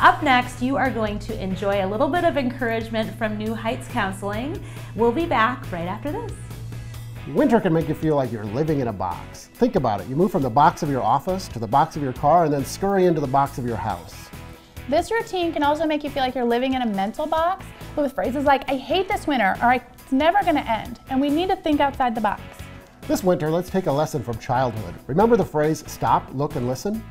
Up next, you are going to enjoy a little bit of encouragement from New Heights Counseling. We'll be back right after this. Winter can make you feel like you're living in a box. Think about it. You move from the box of your office to the box of your car and then scurry into the box of your house. This routine can also make you feel like you're living in a mental box, but with phrases like, I hate this winter, or it's never gonna end, and we need to think outside the box. This winter, let's take a lesson from childhood. Remember the phrase, stop, look, and listen?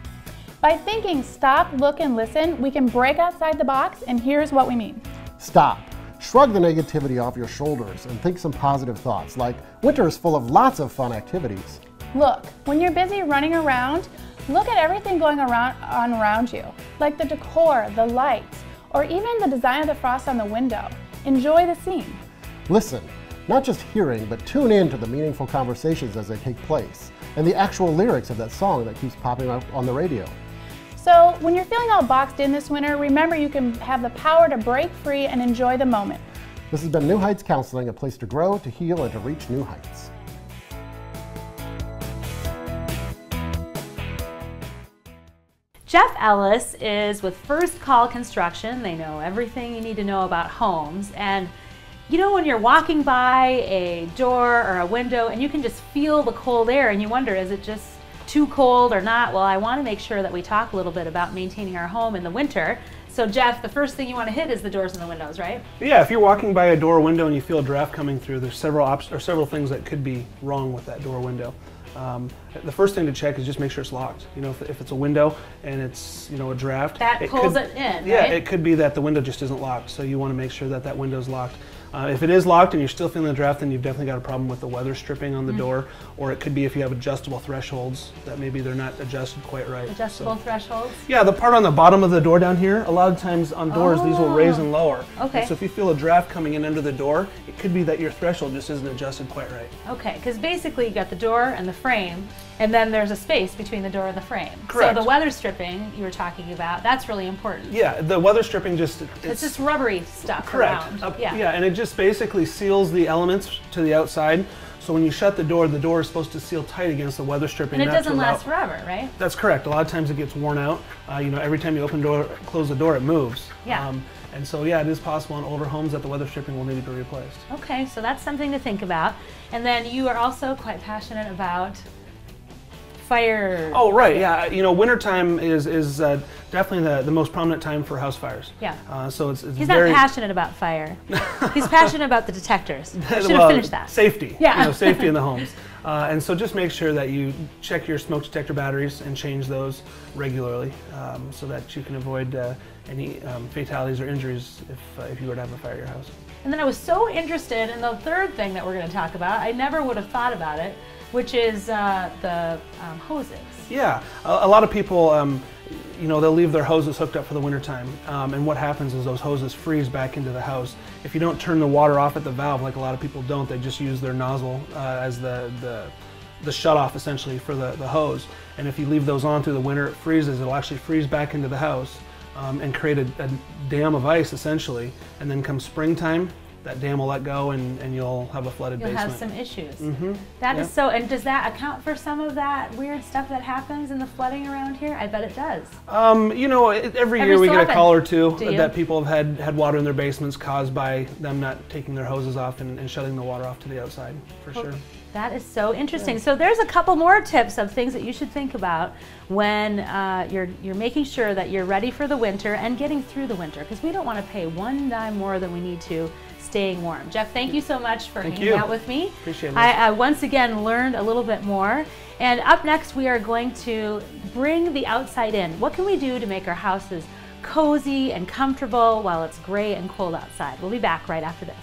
By thinking stop, look, and listen, we can break outside the box, and here's what we mean. Stop. Shrug the negativity off your shoulders and think some positive thoughts, like winter is full of lots of fun activities. Look, when you're busy running around, look at everything going around you, like the decor, the lights, or even the design of the frost on the window. Enjoy the scene. Listen, not just hearing, but tune in to the meaningful conversations as they take place, and the actual lyrics of that song that keeps popping up on the radio. So when you're feeling all boxed in this winter, remember you can have the power to break free and enjoy the moment. This has been New Heights Counseling, a place to grow, to heal, and to reach new heights. Jeff Ellis is with First Call Construction. They know everything you need to know about homes. And you know, when you're walking by a door or a window and you can just feel the cold air and you wonder, is it just too cold or not? Well, I want to make sure that we talk a little bit about maintaining our home in the winter. So Jeff, the first thing you want to hit is the doors and the windows, right? Yeah, if you're walking by a door or window and you feel a draft coming through, there's several things that could be wrong with that door or window. The first thing to check is just make sure it's locked. You know, if it's a window and it's, you know, a draft, that pulls it in, yeah, right? It could be that the window just isn't locked, so you want to make sure that that window is locked. If it is locked and you're still feeling the draft, then you've definitely got a problem with the weather stripping on the door, or it could be if you have adjustable thresholds that maybe they're not adjusted quite right. Adjustable thresholds? Yeah, the part on the bottom of the door down here, a lot of times on doors these will raise and lower. Okay. And so if you feel a draft coming in under the door, it could be that your threshold just isn't adjusted quite right. Okay, because basically you got the door and the frame, and then there's a space between the door and the frame. Correct. So the weather stripping you were talking about, that's really important. Yeah, the weather stripping just... It's just rubbery stuff correct. around. Yeah, and it just basically seals the elements to the outside. So when you shut the door is supposed to seal tight against the weather stripping. And it doesn't last forever, right? That's correct. A lot of times it gets worn out. You know, every time you close the door, it moves. Yeah. And so, yeah, it is possible in older homes that the weather stripping will need to be replaced. Okay, so that's something to think about. And then you are also quite passionate about fire. Oh, right, yeah. You know, wintertime is definitely the most prominent time for house fires. Yeah. So it's He's very... not passionate about fire. He's passionate about the detectors. I should have finished that. Safety. Yeah. You know, safety in the homes. And so just make sure that you check your smoke detector batteries and change those regularly so that you can avoid any fatalities or injuries if you were to have a fire at your house. And then I was so interested in the third thing that we're going to talk about. I never would have thought about it, which is the hoses. Yeah, a lot of people, you know, they'll leave their hoses hooked up for the wintertime, and what happens is those hoses freeze back into the house. If you don't turn the water off at the valve, like a lot of people don't, they just use their nozzle as the shut-off essentially for the hose. And if you leave those on through the winter, it freezes. It'll actually freeze back into the house and create a dam of ice essentially. And then come springtime, that dam will let go and you'll have a flooded basement. You'll have some issues. Mm-hmm. That is so, and does that account for some of that weird stuff that happens in the flooding around here? I bet it does. You know, every year we get a call or two that people have had water in their basements caused by them not taking their hoses off and shutting the water off to the outside, for sure. That is so interesting. Yeah. So there's a couple more tips of things that you should think about when you're making sure that you're ready for the winter and getting through the winter, because we don't want to pay one dime more than we need to staying warm. Jeff, thank you so much for hanging out with me. Appreciate it. I once again learned a little bit more. And up next, we are going to bring the outside in. What can we do to make our houses cozy and comfortable while it's gray and cold outside? We'll be back right after this.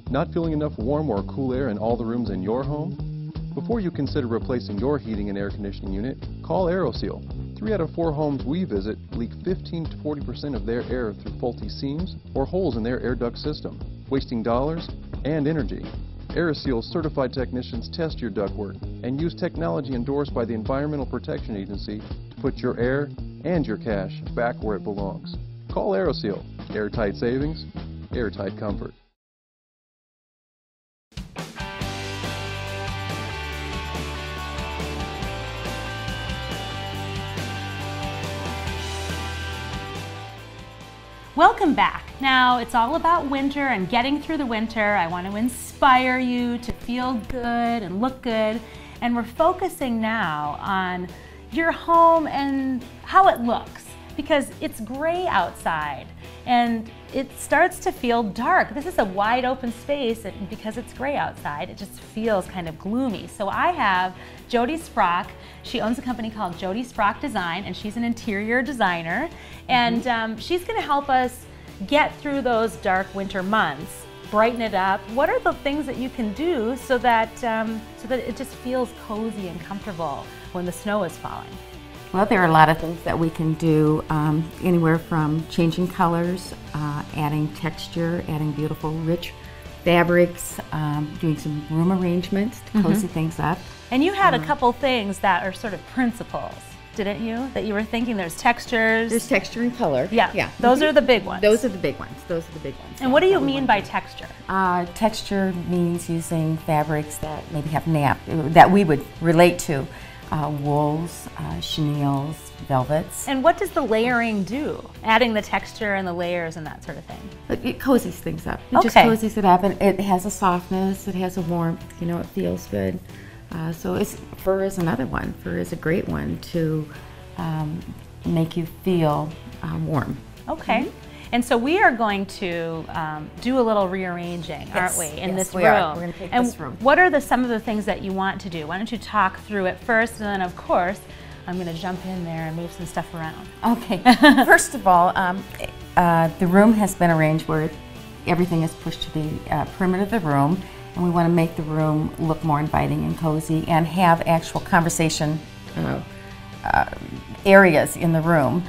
Not feeling enough warm or cool air in all the rooms in your home? Before you consider replacing your heating and air conditioning unit, call AeroSeal. 3 out of 4 homes we visit leak 15 to 40% of their air through faulty seams or holes in their air duct system, wasting dollars and energy. AeroSeal certified technicians test your ductwork and use technology endorsed by the Environmental Protection Agency to put your air and your cash back where it belongs. Call AeroSeal. Airtight savings, airtight comfort. Welcome back. Now it's all about winter and getting through the winter. I want to inspire you to feel good and look good. And we're focusing now on your home and how it looks, because it's gray outside and it starts to feel dark. This is a wide open space, and because it's gray outside, it just feels kind of gloomy. So I have Jody Sprock. She owns a company called Jody Sprock Design, and she's an interior designer. And she's gonna help us get through those dark winter months, brighten it up. What are the things that you can do so that it just feels cozy and comfortable when the snow is falling? Well, there are a lot of things that we can do, anywhere from changing colors, adding texture, adding beautiful, rich fabrics, doing some room arrangements to cozy things up. And you had a couple things that are sort of principles, didn't you? That you were thinking there's textures. There's texture and color. Yeah. Those are the big ones. Those are the big ones. Those are the big ones. And what do you mean by texture? Texture means using fabrics that maybe have nap, that we would relate to. Wools, chenilles, velvets. And what does the layering do? Adding the texture and the layers and that sort of thing? It cozies things up. It just cozies it up, and it has a softness, it has a warmth, you know, it feels good. So fur is another one. Fur is a great one to make you feel warm. Okay. And so we are going to do a little rearranging, aren't we, in this room? We are. We're going to take this room. What are some of the things that you want to do? Why don't you talk through it first, and then of course, I'm going to jump in there and move some stuff around. Okay. First of all, the room has been arranged where everything is pushed to the perimeter of the room, and we want to make the room look more inviting and cozy and have actual conversation areas in the room.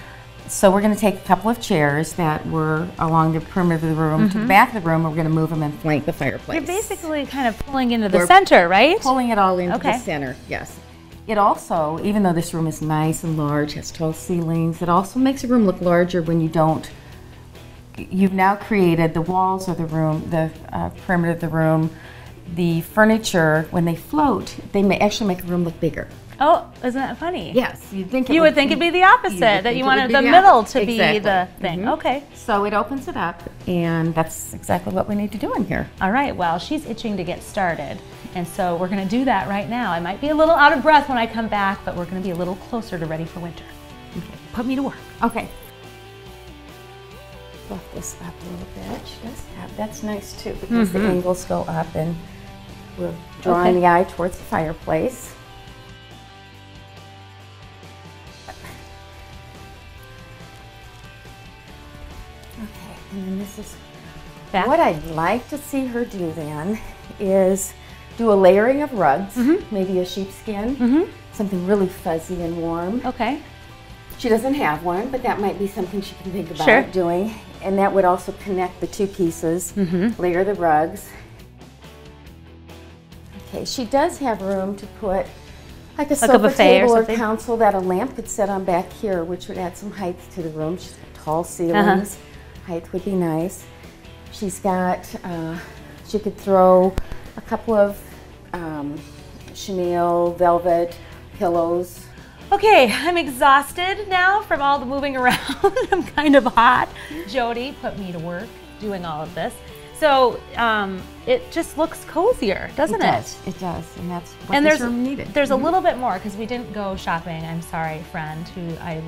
So we're going to take a couple of chairs that were along the perimeter of the room to the back of the room, and we're going to move them and flank the fireplace. You're basically kind of pulling into the center, right? Pulling it all into the center, yes. It also, even though this room is nice and large, has tall ceilings, it also makes the room look larger when you've now created the walls of the room, the perimeter of the room, the furniture, when they float, they may actually make the room look bigger. Oh, isn't that funny? Yes, you would think it'd be the opposite, that you wanted the middle to be the thing. Okay. So it opens it up, and that's exactly what we need to do in here. All right, well, she's itching to get started, and so we're going to do that right now. I might be a little out of breath when I come back, but we're going to be a little closer to ready for winter. Okay, put me to work. Okay. Fluff this up a little bit. That's nice too, because the angles go up, and we're drawing the eye towards the fireplace. And then this is what I'd like to see her do then is do a layering of rugs, maybe a sheepskin, something really fuzzy and warm. Okay. She doesn't have one, but that might be something she can think about doing. And that would also connect the two pieces, layer the rugs. Okay, she does have room to put like a sofa table or console that a lamp could sit on back here, which would add some height to the room. She's got tall ceilings. Height would be nice. She's got, she could throw a couple of chenille, velvet pillows. Okay, I'm exhausted now from all the moving around. I'm kind of hot. Jody put me to work doing all of this. So it just looks cozier, doesn't it? It does, and that's what this room needed. There's a little bit more, because we didn't go shopping. I'm sorry, friend, who I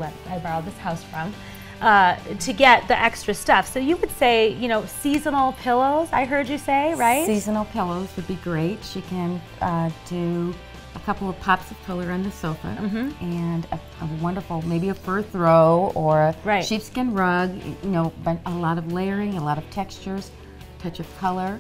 borrowed this house from. To get the extra stuff. So you would say, you know, seasonal pillows, I heard you say, right? Seasonal pillows would be great. She can do a couple of pops of color on the sofa and a wonderful, maybe a fur throw or a sheepskin rug, you know, but a lot of layering, a lot of textures, touch of color.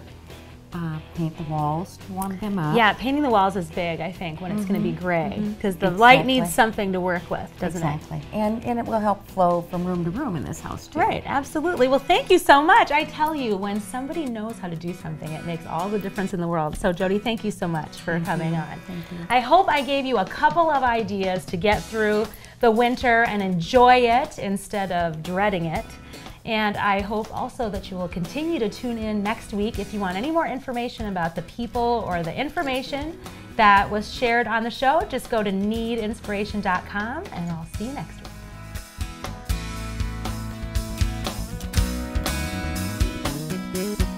Paint the walls to warm them up. Yeah, painting the walls is big, I think, when it's going to be gray, because the light needs something to work with, doesn't it? Exactly. And it will help flow from room to room in this house, too. Right, absolutely. Well, thank you so much. I tell you, when somebody knows how to do something, it makes all the difference in the world. So, Jody, thank you so much for coming on. Thank you. I hope I gave you a couple of ideas to get through the winter and enjoy it instead of dreading it. And I hope also that you will continue to tune in next week. If you want any more information about the people or the information that was shared on the show, just go to neadinspiration.com, and I'll see you next week. Bye.